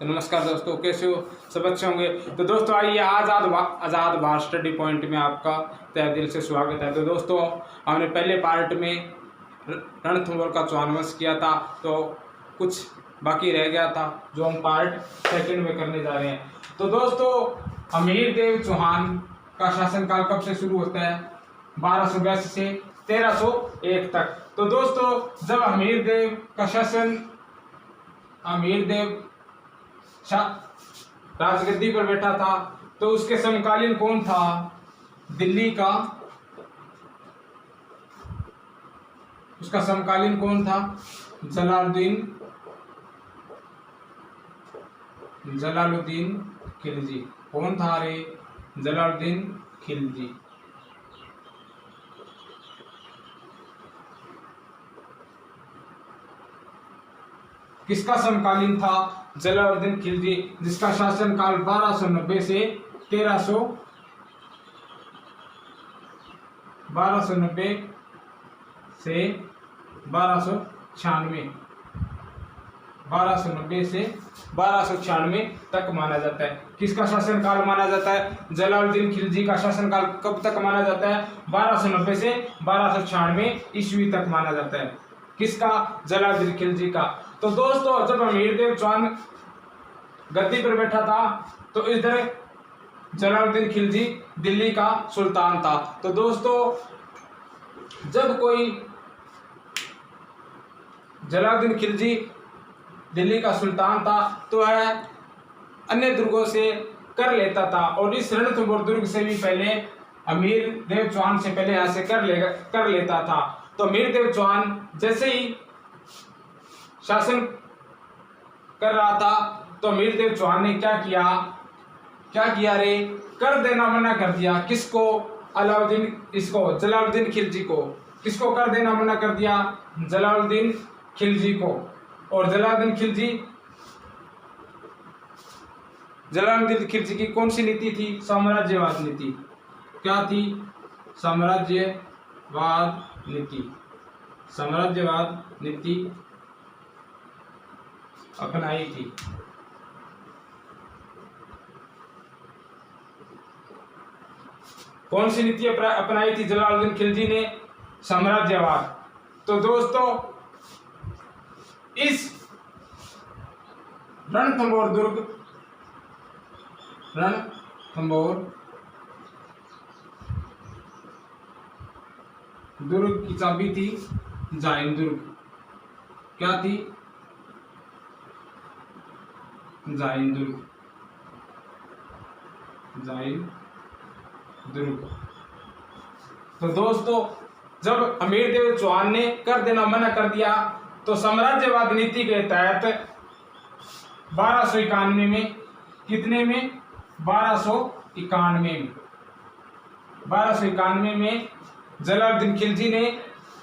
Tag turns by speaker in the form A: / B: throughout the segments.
A: तो नमस्कार दोस्तों, कैसे हो? सब अच्छे होंगे। तो दोस्तों आइए, आज़ाद भारत स्टडी पॉइंट में आपका तहे दिल से स्वागत है। तो दोस्तों हमने पहले पार्ट में रणथंभौर का चौहानवंश किया था, तो कुछ बाकी रह गया था जो हम पार्ट सेकंड में करने जा रहे हैं। तो दोस्तों अमीर देव चौहान का शासनकाल कब से शुरू होता है? 1282 से 1301 तक। तो दोस्तों जब अमीर देव राजगद्दी पर बैठा था तो उसके समकालीन कौन था? दिल्ली का उसका समकालीन कौन था? जलालुद्दीन खिलजी। कौन था रे? जलालुद्दीन खिलजी। किसका समकालीन था? जलालुद्दीन खिलजी, जिसका शासनकाल 1290 से 1296 तक माना जाता है। किसका शासनकाल माना जाता है? जलालुद्दीन खिलजी का शासनकाल कब तक माना जाता है? 1290 से 1296 ईस्वी तक माना जाता है। किसका? जलालुद्दीन खिलजी का। तो दोस्तों जब अमीर देव चौहान गद्दी पर बैठा था तो इधर जलालुद्दीन खिलजी दिल्ली का सुल्तान था। तो दोस्तों जब कोई जलालुद्दीन खिलजी दिल्ली का सुल्तान था तो वह अन्य दुर्गों से कर लेता था, और इस रणथंभौर दुर्ग से भी पहले अमीर देव चौहान से पहले यहाँ से कर लेता था। तो अमीर देव चौहान जैसे ही शासन कर रहा था तो अमीर देव चौहान ने क्या किया रे? कर देना मना कर दिया। किसको? जलालुद्दीन खिलजी को। किसको कर देना मना कर दिया? जलालुद्दीन खिलजी को। और जलालुद्दीन खिलजी की कौन सी नीति थी? साम्राज्यवाद नीति। क्या थी? साम्राज्यवाद नीति अपनाई थी। कौन सी नीति अपनाई थी जलालुद्दीन खिलजी ने? साम्राज्यवाद। तो दोस्तों इस रणथंभौर दुर्ग की चाबी थी जाइन दुर्ग। क्या थी? जाइन दुर्ग। तो दोस्तों जब अमीर देव चौहान ने कर देना मना कर दिया तो साम्राज्यवाद नीति के तहत 1291 में, कितने में? 1291 में जलालुद्दीन खिलजी ने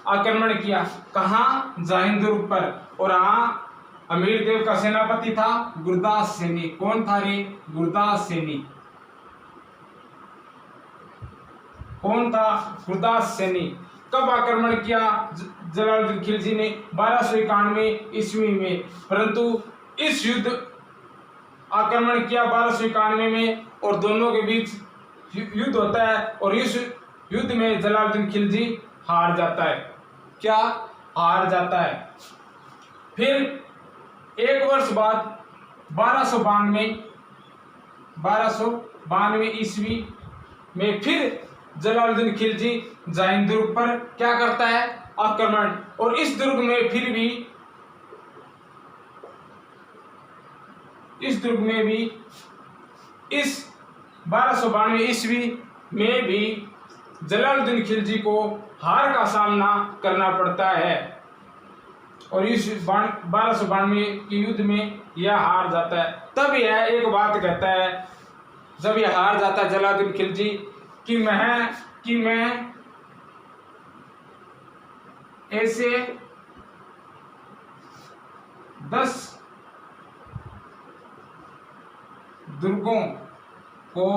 A: आक्रमण किया। कहाँ? जाइन दुर्ग पर। और हाँ अमीर देव का सेनापति था गुरदास सैनी। कौन था रे? गुरदास सैनी। कौन था? गुरदास सैनी। कब आक्रमण किया जलालुद्दीन खिलजी ने? 1291 ईस्वी में। परंतु इस आक्रमण किया 1291 में, और दोनों के बीच युद्ध होता है, और इस युद्ध में जलालुद्दीन खिलजी हार जाता है। क्या? हार जाता है। फिर एक वर्ष बाद 1292 ईस्वी में फिर जलालुद्दीन खिलजी जाइन दुर्ग पर क्या करता है? आक्रमण। और इस दुर्ग में भी इस 1292 ईस्वी में भी जलालुद्दीन खिलजी को हार का सामना करना पड़ता है, और इस 1292 के युद्ध में यह हार जाता है। तब यह एक बात कहता है, जब यह हार जाता है जलालुद्दीन खिलजी, कि मैं ऐसे 10 दुर्गों को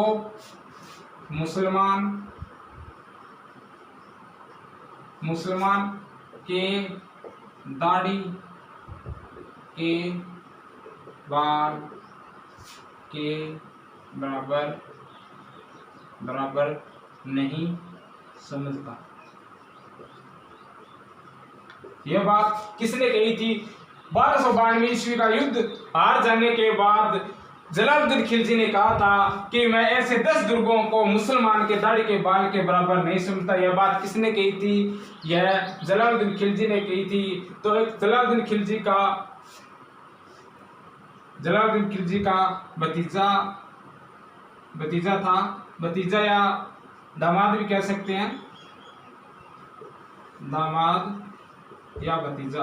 A: मुसलमान के दाढ़ी के बाल के बराबर नहीं समझता। यह बात किसने कही थी? 1292 ईस्वी का युद्ध हार जाने के बाद जलालुद्दीन खिलजी ने कहा था कि मैं ऐसे 10 दुर्गों को मुसलमान के दाढ़ी के बाल के बराबर नहीं समझता। यह बात किसने कही थी? यह जलालुद्दीन खिलजी ने कही थी। तो एक जलालुद्दीन खिलजी का भतीजा था, भतीजा या दामाद भी कह सकते हैं, दामाद या भतीजा।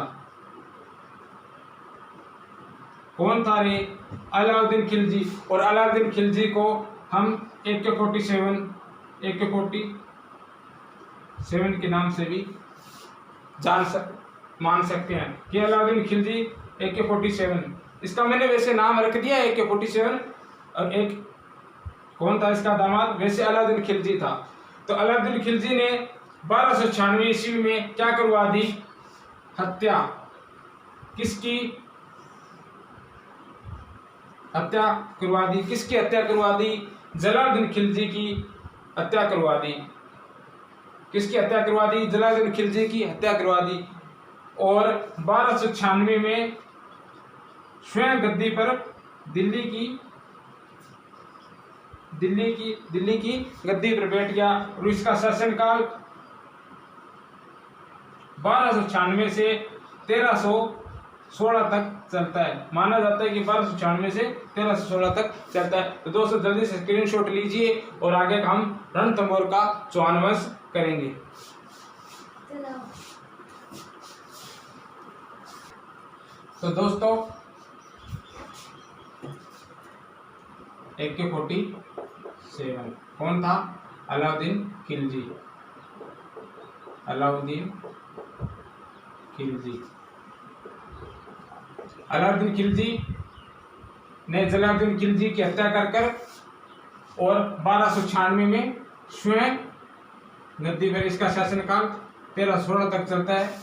A: कौन था रे? अलाउद्दीन खिलजी। और अलाउद्दीन खिलजी को हम AK-47 के नाम से भी मान सकते हैं कि अलाउद्दीन खिलजी AK-47, इसका मैंने वैसे नाम रख दिया AK-47। और एक कौन था इसका दामाद? वैसे अलाउद्दीन खिलजी था। तो अलाउद्दीन खिलजी ने 1296 ईस्वी में क्या करवा दी? हत्या। किसकी हत्या करवा दी? किसकी हत्या करवा दी? जलालुद्दीन खिलजी की हत्या करवा दी। किसकी हत्या करवा दी? जलालुद्दीन खिलजी की हत्या करवा दी। और 1296 में स्वयं गद्दी पर दिल्ली की गद्दी पर बैठ गया। और इसका शासनकाल 1296 से 1316 तक चलता है। माना जाता है कि 1296 से 1316 तक चलता है। तो दोस्तों जल्दी से स्क्रीनशॉट लीजिए और आगे हम रणथंभौर का चौहानवंश करेंगे। तो दोस्तों AK-47 कौन था? अलाउद्दीन खिलजी। अलाउद्दीन खिलजी ने जलालुद्दीन खिलजी की हत्या कर और 1296 में स्वयं गद्दी पर, इसका शासनकाल 1316 तक चलता है।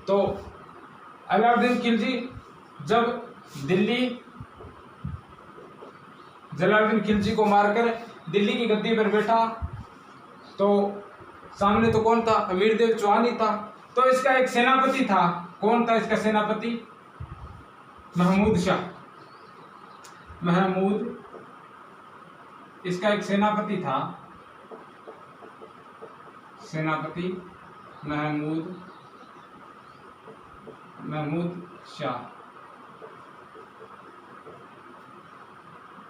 A: तो अलाउद्दीन खिलजी जब जलालुद्दीन खिलजी को मारकर दिल्ली की गद्दी पर बैठा तो सामने तो कौन था? अमीरदेव चौहान ही था। तो इसका एक सेनापति था। कौन था इसका सेनापति? महमूद शाह। इसका एक सेनापति था, सेनापति महमूद शाह।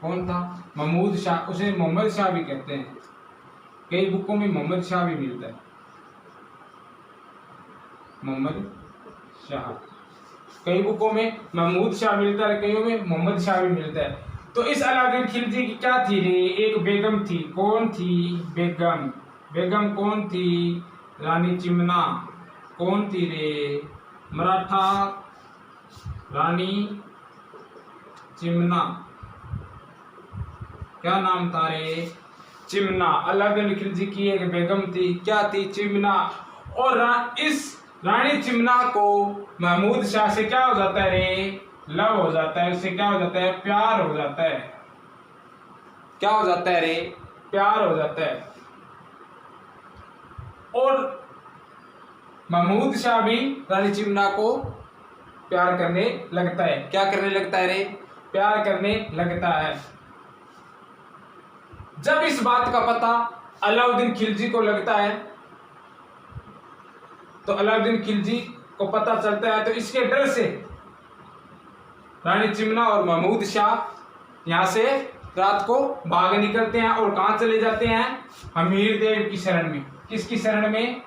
A: कौन था? महमूद शाह। उसे मोहम्मद शाह भी कहते हैं, कई बुकों में मोहम्मद शाह भी मिलता है, मोहम्मद शाह। कई बुकों में महमूद शाह मिलता है, कईयों में मोहम्मद शाह भी मिलता है। तो इस अलाउद्दीन खिलजी की क्या थी रे? एक बेगम थी। कौन थी? बेगम कौन थी? रानी चिमना। कौन थी रे? मराठा रानी चिमना। क्या नाम था रे? चिमना। अलाउद्दीन खिलजी की एक बेगम थी, क्या थी? चिमना। और इस रानी चिमना को महमूद शाह से क्या हो जाता है रे? लव हो जाता है। उससे क्या हो जाता है? प्यार हो जाता है। क्या हो जाता है रे? प्यार हो जाता है। और महमूद शाह भी रानी चिमना को प्यार करने लगता है। क्या करने लगता है रे? प्यार करने लगता है। जब इस बात का पता अलाउद्दीन खिलजी को लगता है, तो अलाउद्दीन खिलजी को पता चलता है, तो इसके डर से रानी चिमना और महमूद शाह यहां से रात को भाग निकलते हैं और कहां चले जाते हैं? अमीरदेव की शरण में। किसकी शरण में?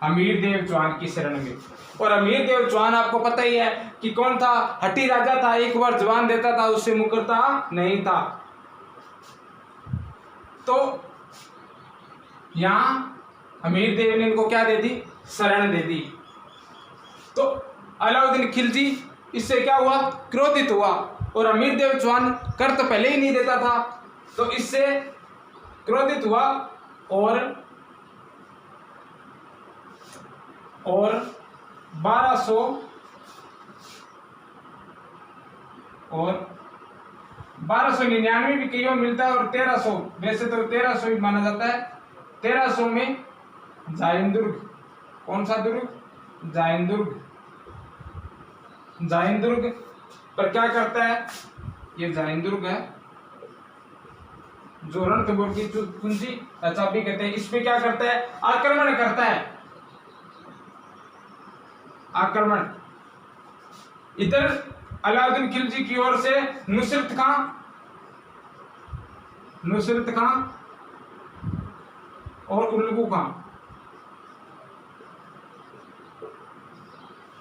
A: अमीरदेव चौहान की शरण में। और अमीरदेव चौहान आपको पता ही है कि कौन था? हठी राजा था, एक बार जबान देता था उससे मुकरता नहीं था। तो यहां अमीरदेव ने इनको क्या दे दी? शरण दे दी। तो अलाउद्दीन खिलजी इससे क्या हुआ? क्रोधित हुआ। और अमीरदेव चौहान कर तो पहले ही नहीं देता था, तो इससे क्रोधित हुआ और 1200 और 1299 भी कईयों मिलता है, और 1300, वैसे तो 1300 ही माना जाता है। 1300 में जाइंदुर्ग, कौन सा दुर्ग? जाइंदुर्ग। जाइंदुर्ग पर क्या करता है? ये जाइंदुर्ग है जो रणथंभौर की कुंजी चाबी कहते हैं। इस पे क्या करता है? आक्रमण करता है, आक्रमण। इधर अलाउद्दीन खिलजी की ओर से नुसरत खां और उल्लू खां,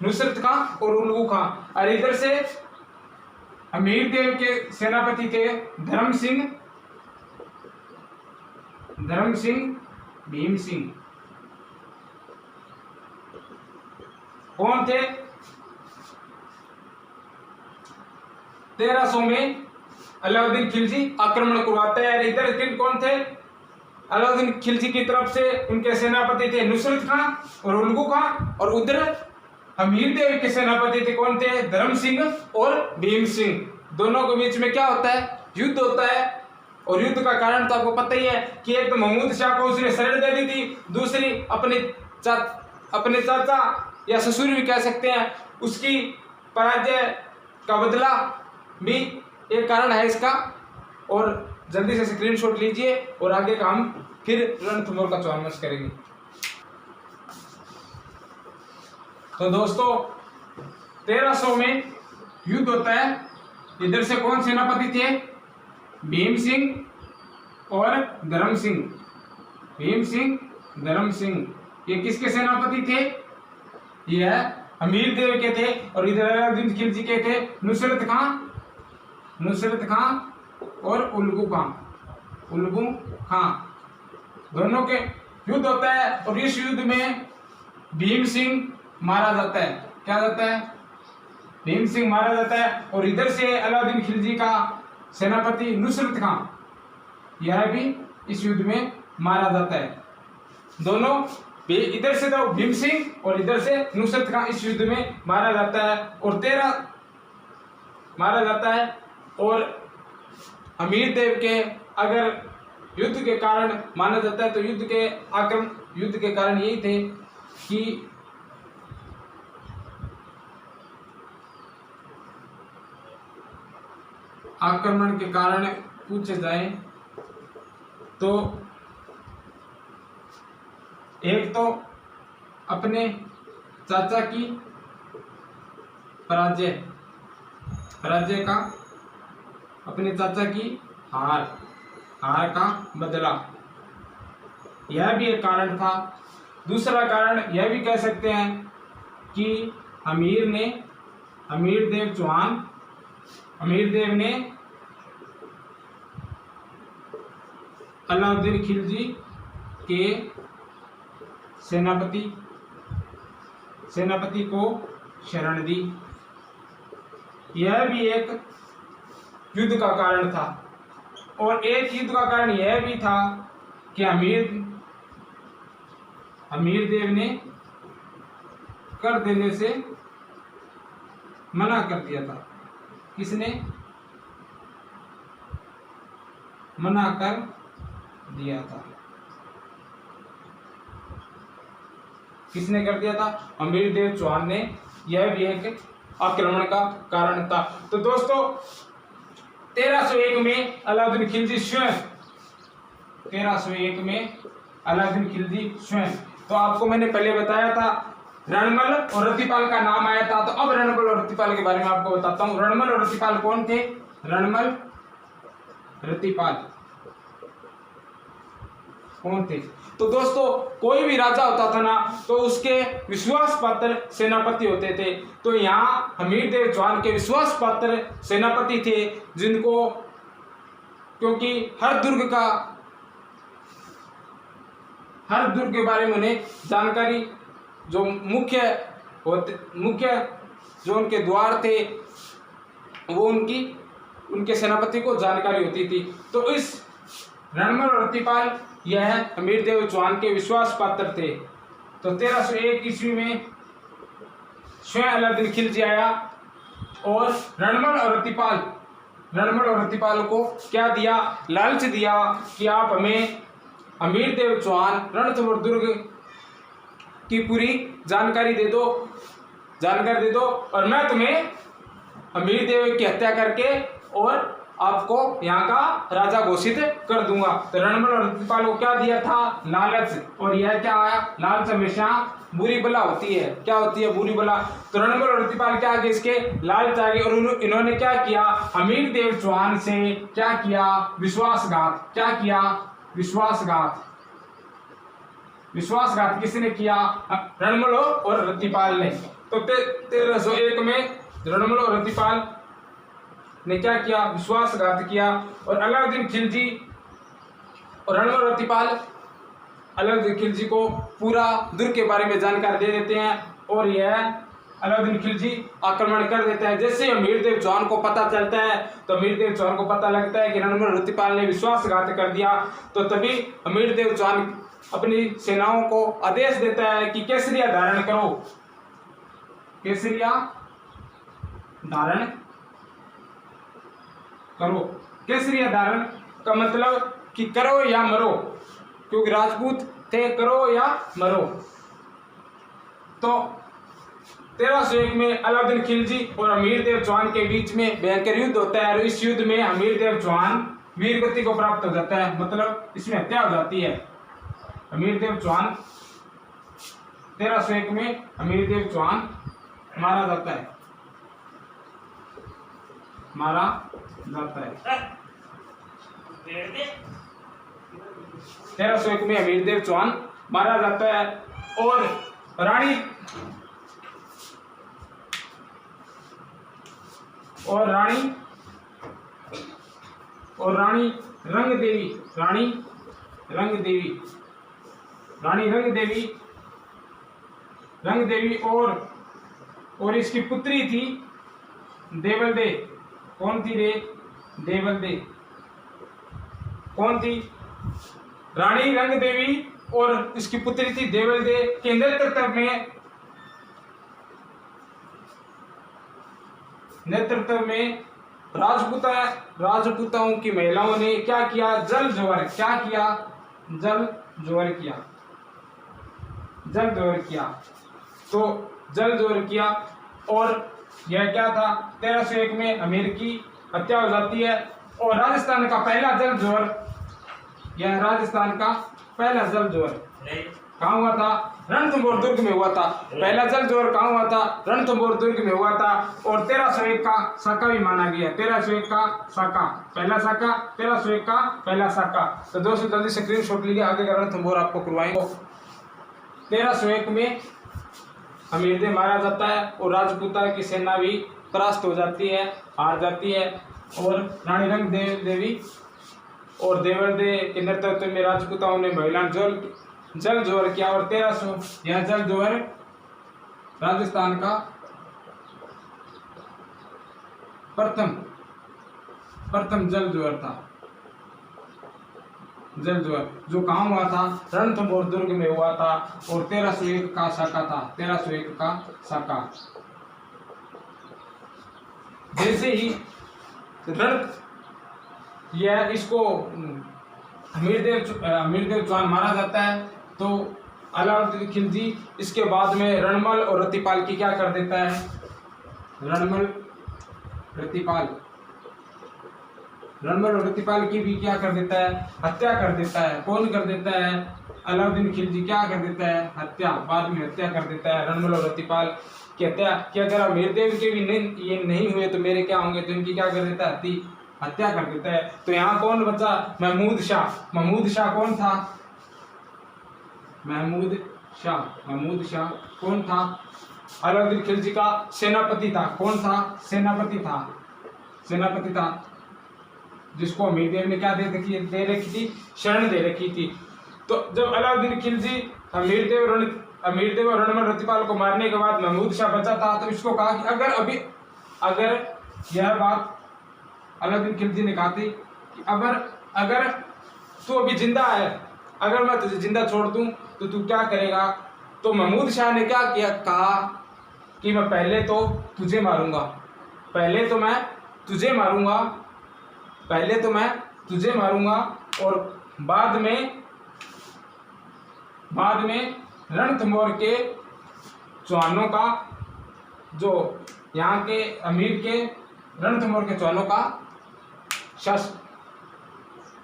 A: नुसरत खां और उल्लू खां। और इधर से अमीर देव के सेनापति थे धर्म सिंह भीम सिंह। कौन थे? 1300 में अलाउद्दीन खिलजी आक्रमण करवाते हैं। इधर किन कौन थे? अलाउद्दीन खिलजी की तरफ से उनके सेनापति थे नुसरत खां और उल्लू खां, और उधर अमीर देव के सेनापति थे कौन थे? धर्म सिंह और भीम सिंह। दोनों के बीच में क्या होता है? युद्ध होता है। और युद्ध का कारण तो आपको पता ही है कि एक तो महमूद शाह को उसने शरण दे दी थी, दूसरी अपने चाचा या ससुर भी कह सकते हैं, उसकी पराजय का बदला भी एक कारण है इसका। और जल्दी से स्क्रीनशॉट लीजिए और आगे का हम फिर रणथंभौर का चौरमस करेंगे। तो दोस्तों 1300 में युद्ध होता है। इधर से कौन सेनापति थे? भीम सिंह और धर्म सिंह। भीम सिंह, धर्म सिंह, ये किसके सेनापति थे? यह अमीर देव के थे। और इधर अलाउद्दीन खिलजी के थे नुसरत खां और उल्लू खां। दोनों के युद्ध होता है, और इस युद्ध में भीम सिंह मारा जाता है। क्या जाता है? भीम सिंह मारा जाता है। और इधर से अलाउद्दीन खिलजी का सेनापति नुसरत खां, यह भी इस युद्ध में मारा जाता है। दोनों इधर से तो भीम सिंह और इधर से नुसरत खां इस युद्ध में मारा जाता है, और 13 मारा जाता है। और अमीर देव के अगर युद्ध के कारण माना जाता है तो युद्ध के कारण यही थे कि आक्रमण के कारण पूछे जाए तो एक तो अपने चाचा की पराजय का, अपने चाचा की हार का बदला, यह भी एक कारण था। दूसरा कारण यह भी कह सकते हैं कि अमीर देव ने अलाउद्दीन खिलजी के सेनापति को शरण दी। यह भी एक युद्ध का कारण था। और एक युद्ध का कारण यह भी था कि अमीर देव ने कर देने से मना कर दिया था। किसने मना कर दिया था? किसने कर दिया था? अमीर देव चौहान ने। यह भी एक आक्रमण का कारण था। तो दोस्तों 1301 में अलाउद्दीन खिलजी स्वयं, 1301 में अलाउद्दीन खिलजी स्वयं, तो आपको मैंने पहले बताया था रणमल और रतिपाल का नाम आया था। तो अब रणमल और रतिपाल के बारे में आपको बताता हूँ। रणमल और रतिपाल कौन थे? रणमल, रतिपाल कौन थे? तो दोस्तों कोई भी राजा होता था ना तो उसके विश्वास पात्र सेनापति होते थे। तो यहाँ अमीर देव चौहान के विश्वास पात्र सेनापति थे, जिनको क्योंकि हर दुर्ग के बारे में उन्हें जानकारी, जो मुख्य जो उनके द्वार थे वो उनके सेनापति को जानकारी होती थी। तो इस रणमल और रतिपाल यह अमीर देव चौहान के विश्वास पात्र थे। तो 1301 ईस्वी में स्वयं अलाउद्दीन खिलजी आया और रणमल और रतिपाल रणमल और रतिपाल को क्या दिया, लालच दिया कि आप हमें अमीरदेव चौहान रणथंभौर दुर्ग की पूरी जानकारी दे दो और मैं तुम्हें अमीरदेव की हत्या करके और आपको यहाँ का राजा घोषित कर दूंगा। तो रणमल और रतिपाल को क्या दिया था, लालच। और यह क्या आया, लालच हमेशा बुरी बला होती है। क्या होती है, बुरी बला। तो रणमल और रतिपाल क्या आगे, इसके लालच आगे, और इन्होंने क्या किया, अमीरदेव चौहान से क्या किया, विश्वासघात। क्या किया, विश्वासघात। विश्वासघात किसने किया, रणमल और रतिपाल ने। तो 1301 में रणमल और रतिपाल ने क्या किया, विश्वासघात किया। और अलाउद्दीन खिलजी और रणमल और रतिपाल अलाउद्दीन खिलजी को पूरा दुर्ग के बारे में जानकारी दे देते हैं और यह अलाउद्दीन खिलजी आक्रमण कर देता है। जैसे अमीरदेव चौहान को पता चलता है तो अमीरदेव चौहान को पता लगता है कि रणमल और रतिपाल ने विश्वासघात कर दिया। तो तभी अमीरदेव चौहान अपनी सेनाओं को आदेश देता है कि केसरिया धारण करो। केसरिया धारण करो। केसरिया धारण का मतलब कि करो या मरो, क्योंकि राजपूत थे, करो या मरो। तो 1301 में अलाउद्दीन खिलजी और अमीरदेव चौहान के बीच में भयंकर युद्ध होता है और इस युद्ध में अमीरदेव चौहान वीरगति को प्राप्त हो जाता है, मतलब इसमें हत्या हो जाती है। अमीरदेव चौहान 1301 में अमीरदेव चौहान मारा जाता है। 1301 में अमीरदेव चौहान मारा जाता है और रानी रंग देवी और इसकी पुत्री थी देवलदे। कौन थी रे, देवलदे। कौन थी, रानी रंग देवी और इसकी पुत्री थी देवलदे के नेतृत्व में राजपूताओं की महिलाओं ने क्या किया, जल जोहर किया। तो जल जोहर किया और यह क्या था, 1301 में अमीर की हत्या हो जाती है। और राजस्थान का पहला जल जोहर, यह राजस्थान का पहला जल जोहर कहाँ हुआ था, रणथंभौर दुर्ग में हुआ था। पहला जल जोहर कहाँ हुआ था, रणथंभौर दुर्ग में हुआ था। और 1301 का साका भी माना गया। 1301 का साका, पहला साका, 1301 का पहला साका। तो दोस्तों जल्दी से स्क्रीनशॉट लीजिए, आगे का रणथंभौर आपको करवाएंगे। 1301 में अमीरदेव मारा जाता है और राजपूता की सेना भी परास्त हो जाती है, हार जाती है। और रानी रंग देवी और देवलदे के नेतृत्व में राजपूताओं ने महिलाओं जल जोहर किया। और 1300 यह जल जोहर राजस्थान का प्रथम जल जोहर था। जल जोहर जो कहाँ हुआ था, रणथंभौर दुर्ग में हुआ था। और 1301 का साका था, 1301 का साका। जैसे ही यह इसको अमीरदेव चौहान मारा जाता है तो अलाउद्दीन खिलजी इसके बाद में रणमल और रतिपाल की क्या कर देता है, रणमल और रतिपाल की भी क्या कर देता है, हत्या कर देता है। कौन कर देता है, अलाउद्दीन खिलजी क्या कर देता है, हत्या, बाद में हत्या कर देता है रणमल और रतिपाल की हत्या। कि अगर अमीरदेव के भी ये नहीं हुए तो मेरे क्या होंगे, तो इनकी क्या कर देता है, हत्या कर देता है। तो यहाँ कौन बचा, महमूद शाह कौन था, महमूद शाह कौन था, अलाउद्दीन खिलजी का सेनापति था। कौन था, सेनापति था जिसको अमीरदेव ने क्या दे रखी थी, शरण दे रखी थी। तो जब अलाउद्दीन खिलजी अमीरदेव और रणमल रतिपाल को मारने के बाद महमूद शाह बचा था, तो इसको कहा कि अगर यह बात अलाउद्दीन खिलजी ने कहा थी कि अगर तू अभी जिंदा है, अगर मैं तुझे जिंदा छोड़ दूं तो तू क्या करेगा। तो महमूद शाह ने क्या किया, कहा कि मैं पहले तो मैं तुझे मारूंगा पहले तो मैं तुझे मारूंगा और बाद में रणथंभौर के चौहानों का, जो यहाँ के अमीर के रणथंभौर के चौहानों का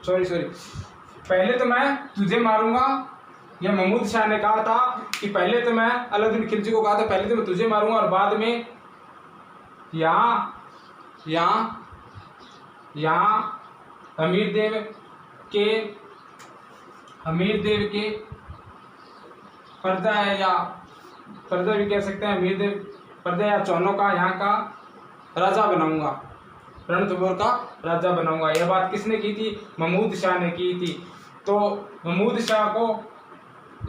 A: सॉरी पहले तो मैं तुझे मारूंगा, या महमूद शाह ने कहा था कि पहले तो मैं अलाउद्दीन खिलजी को कहा था पहले तो मैं तुझे मारूंगा और बाद में यहाँ अमीर देव के पर्दा है, या पर्दा भी कह सकते हैं, अमीर देव पर्दा या चौहानों का यहाँ का राजा बनाऊंगा, रणथंभौर का राजा बनाऊंगा। यह बात किसने की थी? महमूद शाह ने की थी। तो महमूद शाह को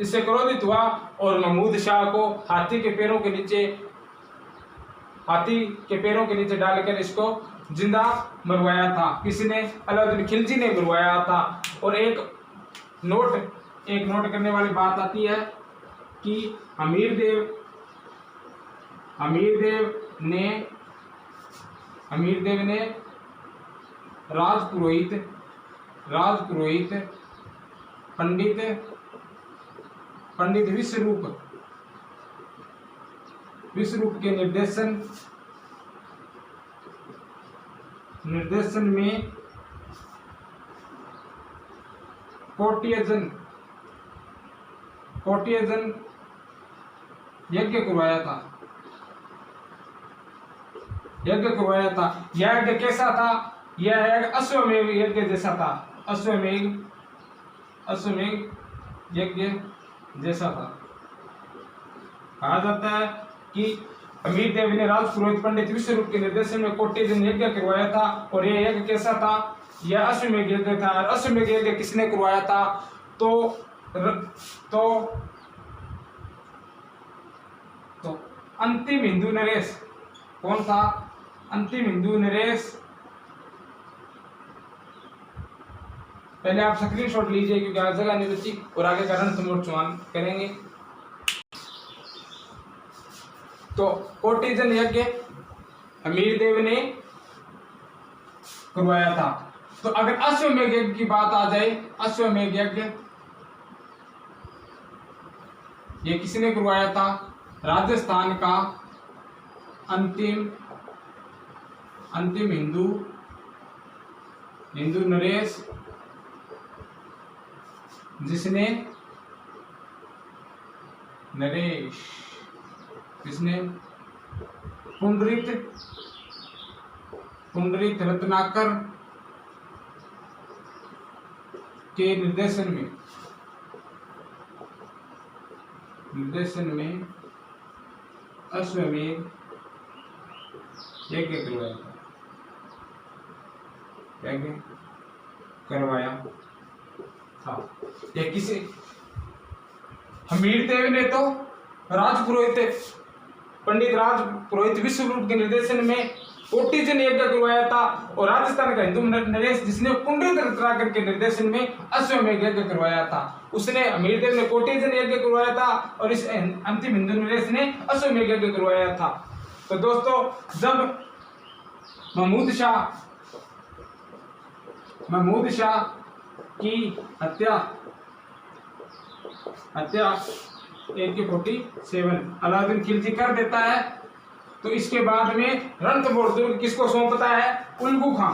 A: इससे क्रोधित हुआ और महमूद शाह को हाथी के पैरों के नीचे डालकर इसको जिंदा मरवाया था। किसने? अलाउद्दीन खिलजी ने मरवाया था। और एक नोट करने वाली बात आती है कि अमीर देव ने राजपुरोहित पंडित विश्वरूप के निर्देशन में कोटियजन यज्ञ करवाया था। यह यज्ञ कैसा था? यह अश्वमेध यज्ञ जैसा था। अश्वमेध यज्ञ जैसा था। कहा जाता है कि अमीर देव ने राजपुरोहित पंडित विश्वरूप के निर्देशन में कोटियजन यज्ञ करवाया था। और यह यज्ञ कैसा था? यह अश्वमेध यज्ञ था। और अश्वमेध यज्ञ किसने करवाया था? तो अंतिम हिंदू नरेश। कौन था? अंतिम हिंदू नरेश। पहले आप स्क्रीनशॉट लीजिए क्योंकि आज जगह नहीं बची और आगे का रणथंभौर चौहान करेंगे। तो कोटियजन यज्ञ अमीर देव ने करवाया था। तो अगर अश्वमेध यज्ञ की बात आ जाए, अश्वमेध यज्ञ ये किसने करवाया था? राजस्थान का अंतिम हिंदू नरेश, जिसने पुंडरीक रत्नाकर के निर्देशन में अश्वमेध यज्ञ करवाया था। यह किसे? अमीर देव ने तो पंडित राजपुरोहित विश्वरूप के निर्देशन में कोटियजन यज्ञ करवाया था। और राजस्थान का हिंदू नरेश, जिसने पुंडरीक रत्नाकर के निर्देशन में अश्वमेध यज्ञ करवाया था, उसने अमीर देव ने कोटियजन यज्ञ करवाया था और इस अंतिम हिंदू नरेश ने अश्वमेध यज्ञ करवाया था। तो दोस्तों, जब महमूद शाह की हत्या 1847 अलाउद्दीन खिलजी कर देता है, तो इसके बाद में रणथंभौर दुर्ग किसको सौंपता है? उल्गू खां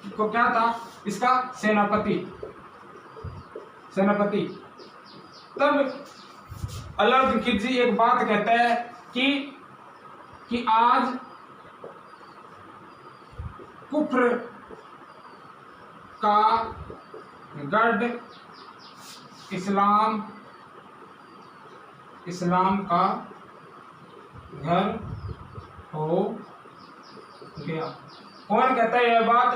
A: को क्या था? इसका सेनापति। तब अलाउद्दीन खिलजी एक बात कहता है कि आज कुफ्र का गढ़ इस्लाम का घर हो गया। कौन कहता है यह बात?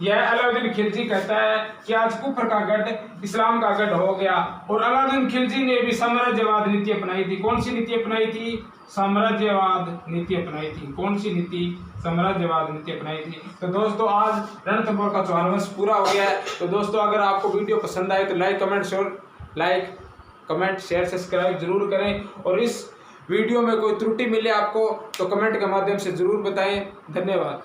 A: यह अलाउद्दीन खिलजी कहता है कि आज कुफ्र का गढ़ इस्लाम का गढ़ हो गया। और अलाउद्दीन खिलजी ने भी साम्राज्यवाद नीति अपनाई थी। कौन सी नीति अपनाई थी? साम्राज्यवाद नीति अपनाई थी। कौन सी नीति? साम्राज्यवाद नीति अपनाई थी। तो दोस्तों, आज रणथंभौर का चौहान वंश पूरा हो गया है। तो दोस्तों, अगर आपको वीडियो पसंद आए तो लाइक कमेंट शेयर सब्सक्राइब जरूर करें। और इस वीडियो में कोई त्रुटि मिले आपको तो कमेंट के माध्यम से ज़रूर बताएं। धन्यवाद।